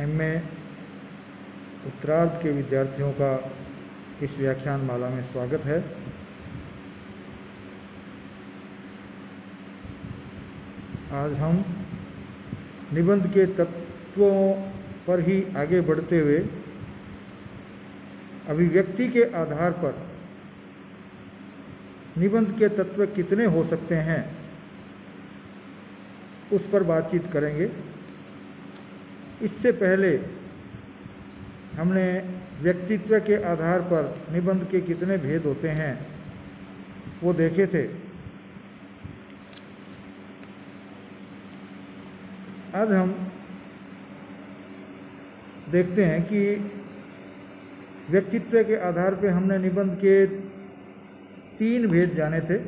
MA उत्तरार्ध के विद्यार्थियों का इस व्याख्यान माला में स्वागत है। आज हम निबंध के तत्वों पर ही आगे बढ़ते हुए अभिव्यक्ति के आधार पर निबंध के तत्व कितने हो सकते हैं उस पर बातचीत करेंगे। इससे पहले हमने व्यक्तित्व के आधार पर निबंध के कितने भेद होते हैं वो देखे थे। आज हम देखते हैं कि व्यक्तित्व के आधार पर हमने निबंध के 3 भेद जाने थे।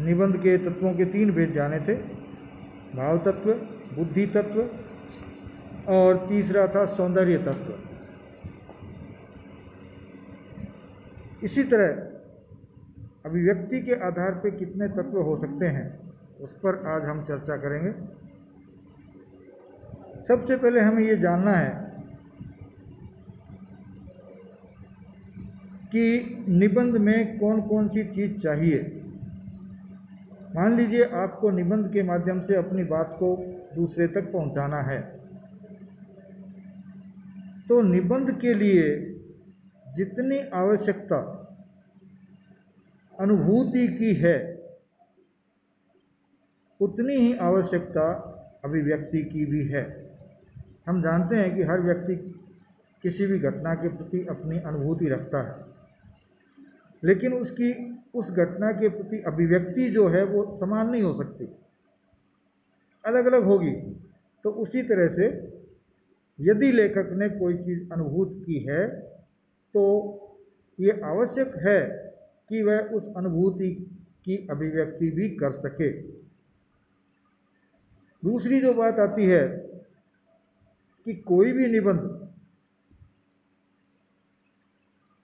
निबंध के तत्वों के 3 भेद जाने थे, भाव तत्व, बुद्धि तत्व और तीसरा था सौंदर्य तत्व। इसी तरह अभिव्यक्ति के आधार पर कितने तत्व हो सकते हैं उस पर आज हम चर्चा करेंगे। सबसे पहले हमें ये जानना है कि निबंध में कौन कौन सी चीज़ चाहिए। मान लीजिए आपको निबंध के माध्यम से अपनी बात को दूसरे तक पहुंचाना है, तो निबंध के लिए जितनी आवश्यकता अनुभूति की है उतनी ही आवश्यकता अभिव्यक्ति की भी है। हम जानते हैं कि हर व्यक्ति किसी भी घटना के प्रति अपनी अनुभूति रखता है, लेकिन उसकी उस घटना के प्रति अभिव्यक्ति जो है वो समान नहीं हो सकती, अलग अलग होगी। तो उसी तरह से यदि लेखक ने कोई चीज़ अनुभूत की है तो ये आवश्यक है कि वह उस अनुभूति की अभिव्यक्ति भी कर सके। दूसरी जो बात आती है कि कोई भी निबंध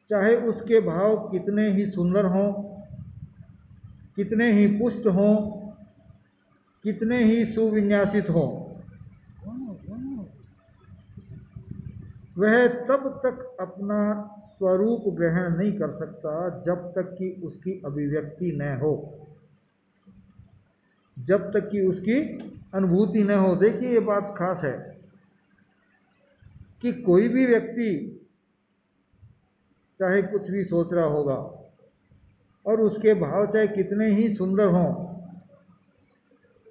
चाहे उसके भाव कितने ही सुंदर हों, कितने ही पुष्ट हों, कितने ही सुविन्यासित हों, वह तब तक अपना स्वरूप ग्रहण नहीं कर सकता जब तक कि उसकी अभिव्यक्ति न हो, जब तक कि उसकी अनुभूति न हो। देखिए ये बात खास है कि कोई भी व्यक्ति चाहे कुछ भी सोच रहा होगा और उसके भाव चाहे कितने ही सुंदर हों,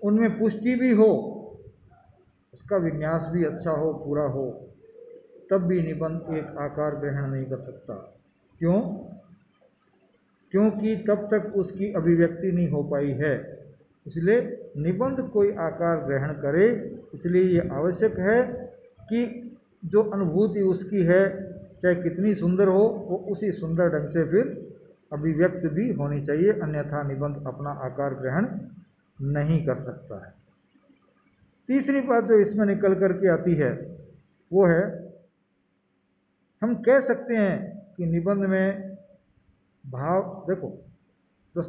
उनमें पुष्टि भी हो, उसका विन्यास भी अच्छा हो, पूरा हो, तब भी निबंध एक आकार ग्रहण नहीं कर सकता। क्यों? क्योंकि तब तक उसकी अभिव्यक्ति नहीं हो पाई है। इसलिए निबंध कोई आकार ग्रहण करे, इसलिए ये आवश्यक है कि जो अनुभूति उसकी है चाहे कितनी सुंदर हो, वो उसी सुंदर ढंग से फिर अभिव्यक्त भी होनी चाहिए, अन्यथा निबंध अपना आकार ग्रहण नहीं कर सकता है। तीसरी बात जो इसमें निकल कर के आती है वो है, हम कह सकते हैं कि निबंध में भाव, देखो तो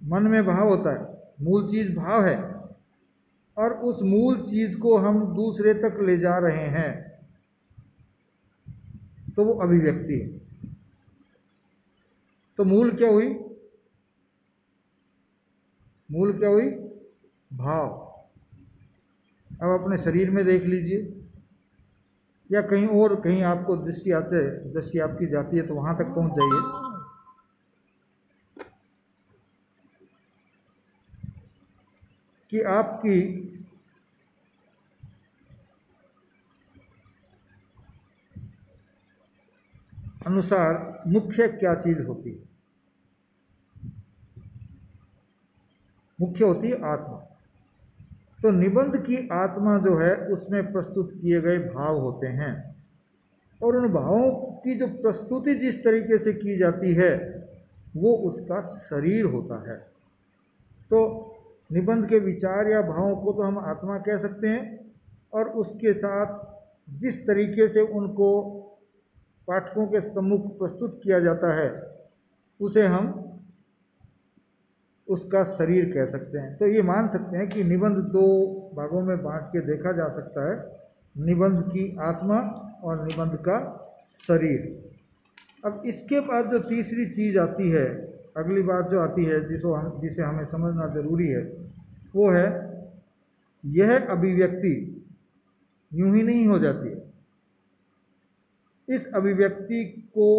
मन में भाव होता है, मूल चीज़ भाव है, और उस मूल चीज़ को हम दूसरे तक ले जा रहे हैं तो वो अभिव्यक्ति है। तो मूल क्या हुई? मूल क्या हुई? भाव। अब अपने शरीर में देख लीजिए या कहीं और, कहीं आपको दृष्टि आपकी जाती है तो वहां तक पहुंच जाइए। कि आपकी अनुसार मुख्य क्या चीज होती है? मुख्य होती है आत्मा। तो निबंध की आत्मा जो है उसमें प्रस्तुत किए गए भाव होते हैं, और उन भावों की जो प्रस्तुति जिस तरीके से की जाती है वो उसका शरीर होता है। तो निबंध के विचार या भावों को तो हम आत्मा कह सकते हैं, और उसके साथ जिस तरीके से उनको पाठकों के सम्मुख प्रस्तुत किया जाता है उसे हम उसका शरीर कह सकते हैं। तो ये मान सकते हैं कि निबंध 2 भागों में बांट के देखा जा सकता है। निबंध की आत्मा और निबंध का शरीर। अब इसके बाद जो तीसरी चीज़ आती है, अगली बात जो आती है जिसे हमें समझना जरूरी है, वो है यह अभिव्यक्ति यूं ही नहीं हो जाती है। इस अभिव्यक्ति को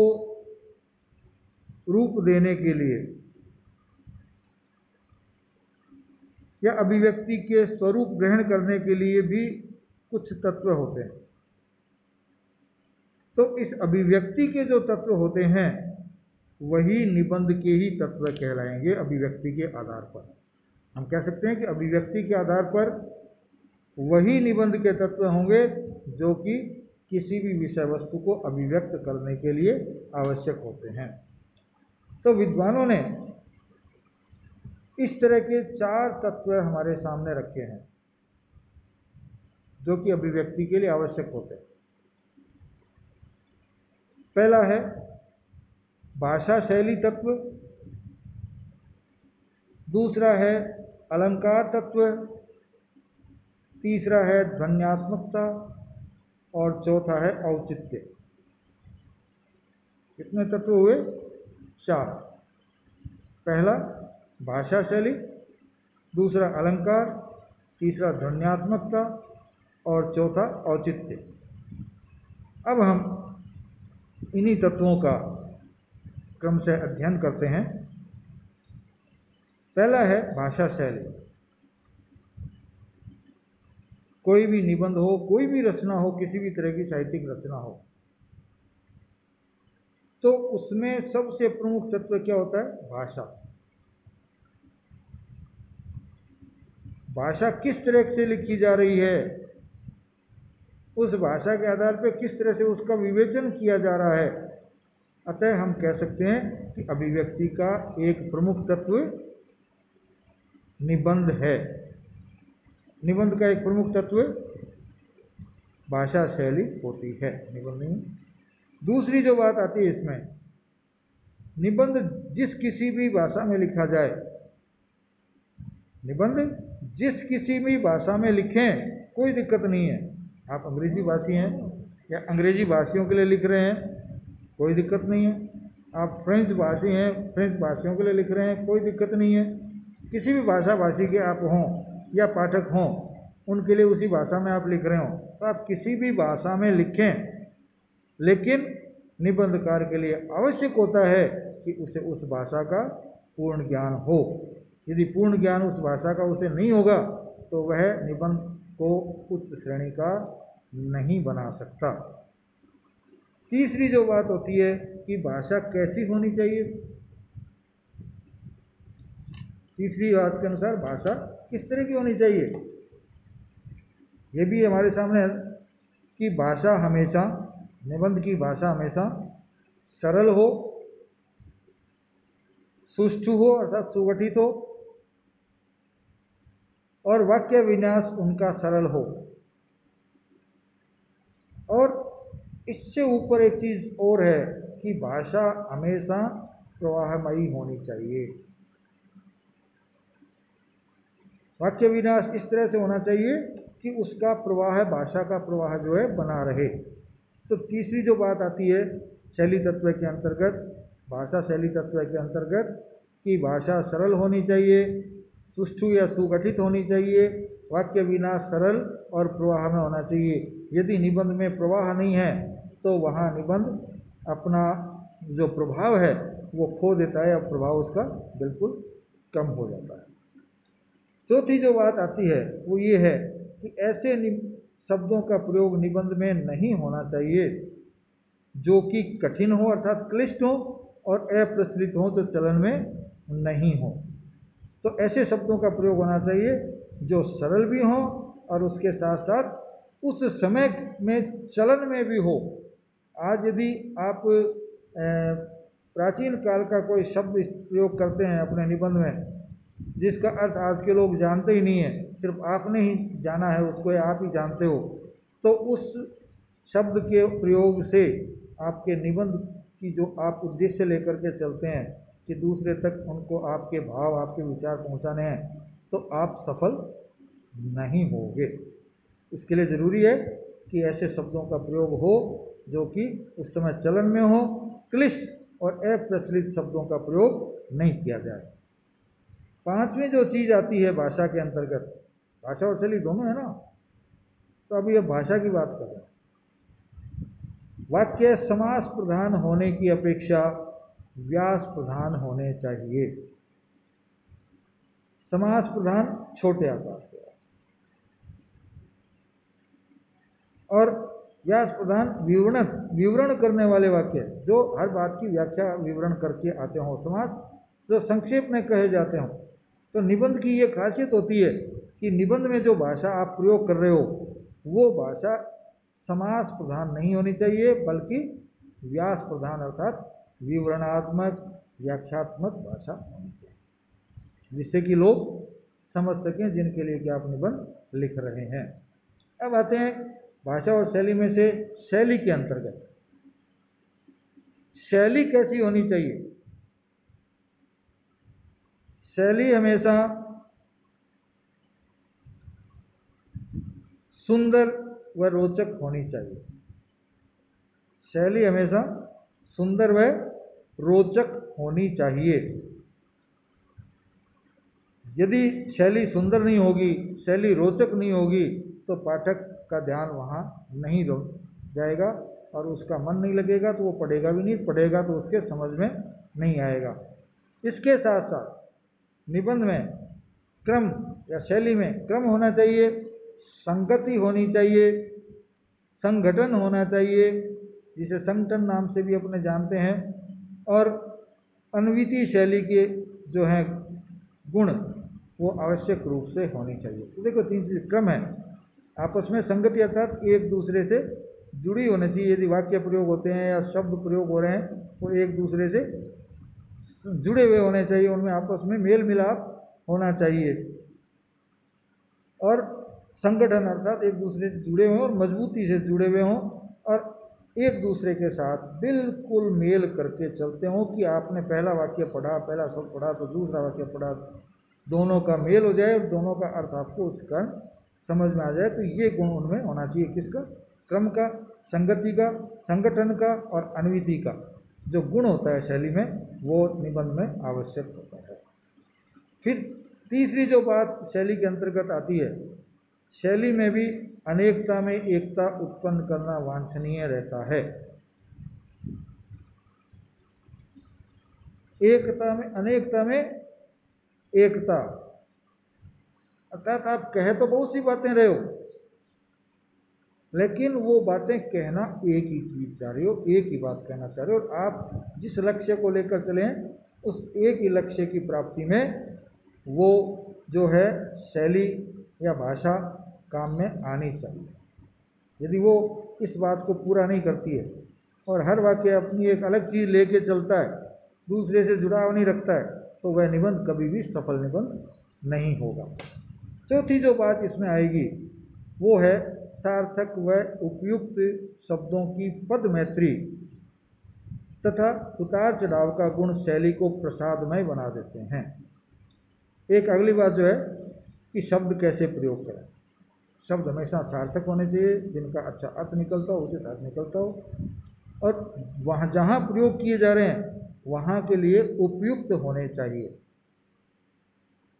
रूप देने के लिए या अभिव्यक्ति के स्वरूप ग्रहण करने के लिए भी कुछ तत्व होते हैं। तो इस अभिव्यक्ति के जो तत्व होते हैं वही निबंध के ही तत्व कहलाएंगे। अभिव्यक्ति के आधार पर हम कह सकते हैं कि अभिव्यक्ति के आधार पर वही निबंध के तत्व होंगे जो कि किसी भी विषय वस्तु को अभिव्यक्त करने के लिए आवश्यक होते हैं। तो विद्वानों ने इस तरह के 4 तत्व हमारे सामने रखे हैं जो कि अभिव्यक्ति के लिए आवश्यक होते हैं। पहला है भाषा शैली तत्व, दूसरा है अलंकार तत्व, तीसरा है ध्वन्यात्मकता और चौथा है औचित्य। कितने तत्व हुए? 4। पहला भाषा शैली, दूसरा अलंकार, तीसरा ध्वन्यात्मकता और चौथा औचित्य। अब हम इन्हीं तत्वों का क्रम से अध्ययन करते हैं। पहला है भाषा शैली। कोई भी निबंध हो, कोई भी रचना हो, किसी भी तरह की साहित्यिक रचना हो, तो उसमें सबसे प्रमुख तत्व क्या होता है? भाषा। भाषा किस तरह से लिखी जा रही है, उस भाषा के आधार पर किस तरह से उसका विवेचन किया जा रहा है। अतः हम कह सकते हैं कि अभिव्यक्ति का एक प्रमुख तत्व निबंध है। निबंध का एक प्रमुख तत्व भाषा शैली होती है, निबंध नहीं। दूसरी जो बात आती है इसमें, निबंध जिस किसी भी भाषा में लिखा जाए, निबंध जिस किसी भी भाषा में लिखें कोई दिक्कत नहीं है। आप अंग्रेजी भाषी हैं या अंग्रेजी भाषियों के लिए लिख रहे हैं, कोई दिक्कत नहीं है। आप फ्रेंच भाषी हैं, फ्रेंच भाषियों के लिए लिख रहे हैं, कोई दिक्कत नहीं है। किसी भी भाषा भाषी के आप हों या पाठक हों, उनके लिए उसी भाषा में आप लिख रहे हो, तो आप किसी भी भाषा में लिखें, लेकिन निबंधकार के लिए आवश्यक होता है कि उसे उस भाषा का पूर्ण ज्ञान हो। यदि पूर्ण ज्ञान उस भाषा का उसे नहीं होगा तो वह निबंध को उच्च श्रेणी का नहीं बना सकता। तीसरी जो बात होती है कि भाषा कैसी होनी चाहिए। तीसरी बात के अनुसार भाषा किस तरह की होनी चाहिए, ये भी हमारे सामने है कि भाषा हमेशा, निबंध की भाषा हमेशा सरल हो, सुष्ठु हो अर्थात सुगठित हो, और वाक्य विन्यास उनका सरल हो। और इससे ऊपर एक चीज और है कि भाषा हमेशा प्रवाहमयी होनी चाहिए। वाक्य विन्यास इस तरह से होना चाहिए कि उसका प्रवाह, भाषा का प्रवाह जो है बना रहे। तो तीसरी जो बात आती है शैली तत्व के अंतर्गत, भाषा शैली तत्व के अंतर्गत, कि भाषा सरल होनी चाहिए, सुष्ठु या सुगठित होनी चाहिए, वाक्य विन्यास सरल और प्रवाह में होना चाहिए। यदि निबंध में प्रवाह नहीं है तो वहाँ निबंध अपना जो प्रभाव है वो खो देता है, और प्रभाव उसका बिल्कुल कम हो जाता है। चौथी जो बात आती है वो ये है कि ऐसे शब्दों का प्रयोग निबंध में नहीं होना चाहिए जो कि कठिन हो अर्थात क्लिष्ट हो और अप्रचलित हो, जो चलन में नहीं हो। तो ऐसे शब्दों का प्रयोग होना चाहिए जो सरल भी हो और उसके साथ साथ उस समय में चलन में भी हो। आज यदि आप प्राचीन काल का कोई शब्द प्रयोग करते हैं अपने निबंध में, जिसका अर्थ आज के लोग जानते ही नहीं है, सिर्फ आपने ही जाना है उसको या आप ही जानते हो, तो उस शब्द के प्रयोग से आपके निबंध की जो आप उद्देश्य लेकर के चलते हैं कि दूसरे तक उनको आपके भाव, आपके विचार पहुंचाने हैं, तो आप सफल नहीं होंगे। इसके लिए ज़रूरी है कि ऐसे शब्दों का प्रयोग हो जो कि उस समय चलन में हो, क्लिष्ट और अप्रचलित शब्दों का प्रयोग नहीं किया जाए। पांचवी जो चीज आती है भाषा के अंतर्गत, भाषा और शैली दोनों है ना, तो अभी अब भाषा की बात कर रहे हैं। वाक्य समास प्रधान होने की अपेक्षा व्यास प्रधान होने चाहिए। समास प्रधान छोटे आकार के और व्यास प्रधान विवरण करने वाले वाक्य जो हर बात की व्याख्या विवरण करके आते हों, समास जो संक्षेप में कहे जाते हों। तो निबंध की ये खासियत होती है कि निबंध में जो भाषा आप प्रयोग कर रहे हो वो भाषा समास प्रधान नहीं होनी चाहिए, बल्कि व्यास प्रधान अर्थात विवरणात्मक व्याख्यात्मक भाषा होनी चाहिए, जिससे कि लोग समझ सकें जिनके लिए कि आप निबंध लिख रहे हैं। अब आते हैं भाषा और शैली में से शैली के अंतर्गत। शैली कैसी होनी चाहिए? शैली हमेशा सुंदर व रोचक होनी चाहिए। शैली हमेशा सुंदर व रोचक होनी चाहिए। यदि शैली सुंदर नहीं होगी, शैली रोचक नहीं होगी, तो पाठक का ध्यान वहाँ नहीं जाएगा और उसका मन नहीं लगेगा, तो वो पढ़ेगा भी नहीं, पढ़ेगा तो उसके समझ में नहीं आएगा। इसके साथ साथ निबंध में क्रम या शैली में क्रम होना चाहिए, संगति होनी चाहिए, संगठन होना चाहिए, जिसे संगठन नाम से भी अपने जानते हैं, और अन्विति शैली के जो हैं गुण वो आवश्यक रूप से होनी चाहिए। तो देखो तीन चीज क्रम है, आपस में संगति अर्थात एक दूसरे से जुड़ी होनी चाहिए। यदि वाक्य प्रयोग होते हैं या शब्द प्रयोग हो रहे हैं वो एक दूसरे से जुड़े हुए होने चाहिए, उनमें आपस में मेल मिलाप होना चाहिए। और संगठन अर्थात एक दूसरे से जुड़े हुए और मजबूती से जुड़े हुए हों और एक दूसरे के साथ बिल्कुल मेल करके चलते हों कि आपने पहला वाक्य पढ़ा, पहला शब्द पढ़ा तो दूसरा वाक्य पढ़ा, दोनों का मेल हो जाए और दोनों का अर्थ आपको उसका समझ में आ जाए। तो ये गुण उनमें होना चाहिए, किसका? क्रम का, संगति का, संगठन का और अन्विति का जो गुण होता है शैली में वो निबंध में आवश्यक होता है। फिर तीसरी जो बात शैली के अंतर्गत आती है, शैली में भी अनेकता में एकता उत्पन्न करना वांछनीय रहता है। एकता में अनेकता में एकता अर्थात आप कहे तो बहुत सी बातें रहे हो, लेकिन वो बातें कहना एक ही चीज चाह रहे हो, एक ही बात कहना चाह रहे हो, और आप जिस लक्ष्य को लेकर चले हैं उस एक ही लक्ष्य की प्राप्ति में वो जो है शैली या भाषा काम में आनी चाहिए। यदि वो इस बात को पूरा नहीं करती है और हर वाक्य अपनी एक अलग चीज लेके चलता है, दूसरे से जुड़ाव नहीं रखता है, तो वह निबंध कभी भी सफल निबंध नहीं होगा। चौथी जो बात इसमें आएगी वो है सार्थक व उपयुक्त शब्दों की पद मैत्री तथा उतार चढ़ाव का गुण शैली को प्रसादमय बना देते हैं। एक अगली बात जो है कि शब्द कैसे प्रयोग करें। शब्द हमेशा सार्थक होने चाहिए, जिनका अच्छा अर्थ निकलता हो, उचित अर्थ निकलता हो, और वहाँ जहाँ प्रयोग किए जा रहे हैं वहाँ के लिए उपयुक्त होने चाहिए।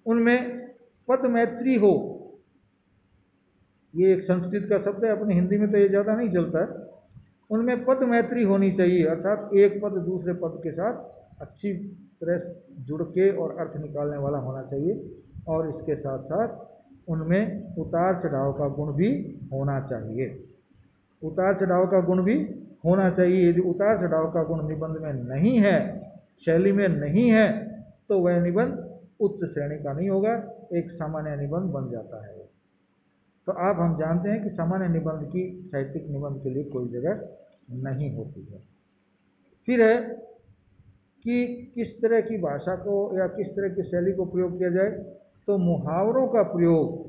उनमें पद मैत्री हो, ये एक संस्कृत का शब्द है, अपने हिंदी में तो ये ज़्यादा नहीं चलता है। उनमें पद मैत्री होनी चाहिए, अर्थात एक पद दूसरे पद के साथ अच्छी तरह जुड़ के और अर्थ निकालने वाला होना चाहिए, और इसके साथ साथ उनमें उतार चढ़ाव का गुण भी होना चाहिए। उतार चढ़ाव का गुण भी होना चाहिए। यदि उतार चढ़ाव का गुण निबंध में नहीं है, शैली में नहीं है, तो वह निबंध उच्च श्रेणी का नहीं होगा, एक सामान्य निबंध बन जाता है। तो आप हम जानते हैं कि सामान्य निबंध की साहित्यिक निबंध के लिए कोई जगह नहीं होती है। फिर है कि किस तरह की भाषा को या किस तरह की शैली को प्रयोग किया जाए, तो मुहावरों का प्रयोग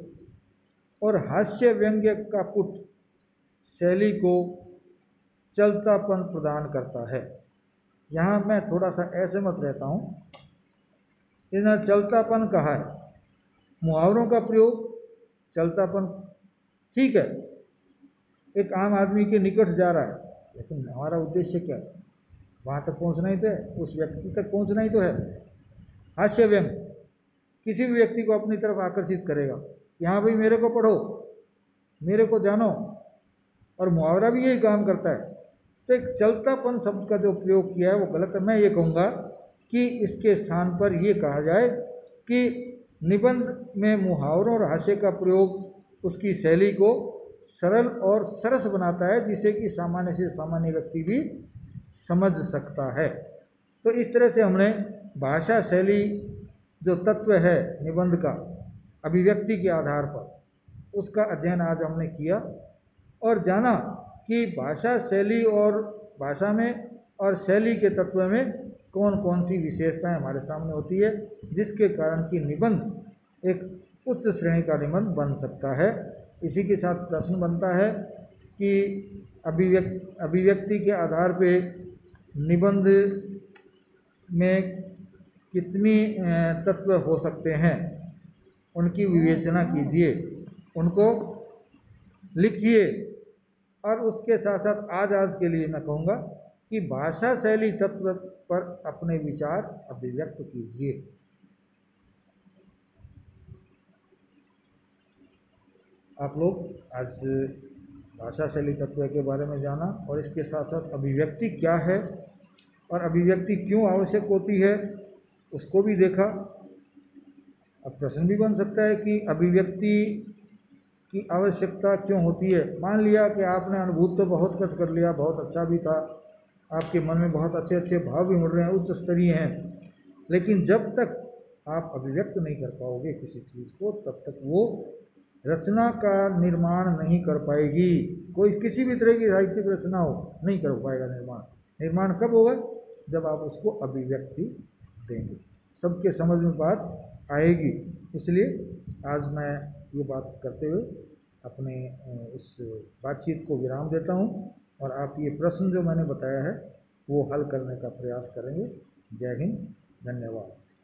और हास्य व्यंग्य का पुट शैली को चलतापन प्रदान करता है। यहाँ मैं थोड़ा सा असहमत रहता हूँ। इसने चलतापन कहा है, मुहावरों का प्रयोग चलतापन ठीक है, एक आम आदमी के निकट जा रहा है, लेकिन हमारा उद्देश्य क्या है? वहाँ तक पहुँचना ही तो है, उस व्यक्ति तक पहुँचना ही तो है। हास्य व्यंग किसी भी व्यक्ति को अपनी तरफ आकर्षित करेगा, यहाँ भाई मेरे को पढ़ो, मेरे को जानो, और मुहावरा भी यही काम करता है। तो एक चलतापन शब्द का जो प्रयोग किया है वो गलत है। मैं ये कहूँगा कि इसके स्थान पर ये कहा जाए कि निबंध में मुहावरों और हास्य का प्रयोग उसकी शैली को सरल और सरस बनाता है, जिसे कि सामान्य से सामान्य व्यक्ति भी समझ सकता है। तो इस तरह से हमने भाषा शैली जो तत्व है निबंध का अभिव्यक्ति के आधार पर, उसका अध्ययन आज हमने किया और जाना कि भाषा शैली और भाषा में और शैली के तत्व में कौन कौन सी विशेषताएं हमारे सामने होती है, जिसके कारण कि निबंध एक उच्च श्रेणी का निबंध बन सकता है। इसी के साथ प्रश्न बनता है कि अभिव्यक्ति के आधार पे निबंध में कितनी तत्व हो सकते हैं, उनकी विवेचना कीजिए, उनको लिखिए, और उसके साथ साथ आज के लिए मैं कहूँगा कि भाषा शैली तत्व पर अपने विचार अभिव्यक्त कीजिए। आप लोग आज भाषा शैली तत्व के बारे में जाना और इसके साथ साथ अभिव्यक्ति क्या है और अभिव्यक्ति क्यों आवश्यक होती है उसको भी देखा। अब प्रश्न भी बन सकता है कि अभिव्यक्ति की आवश्यकता क्यों होती है। मान लिया कि आपने अनुभूत तो बहुत कुछ कर लिया, बहुत अच्छा भी था, आपके मन में बहुत अच्छे अच्छे भाव भी मिल रहे हैं, उच्च स्तरीय हैं, लेकिन जब तक आप अभिव्यक्त नहीं कर पाओगे किसी चीज़ को, तब तक वो रचना का निर्माण नहीं कर पाएगी। कोई किसी भी तरह की साहित्यिक रचना हो, नहीं कर पाएगा निर्माण कब होगा? जब आप उसको अभिव्यक्ति देंगे, सबके समझ में बात आएगी। इसलिए आज मैं ये बात करते हुए अपने इस बातचीत को विराम देता हूँ और आप ये प्रश्न जो मैंने बताया है वो हल करने का प्रयास करेंगे। जय हिंद, धन्यवाद।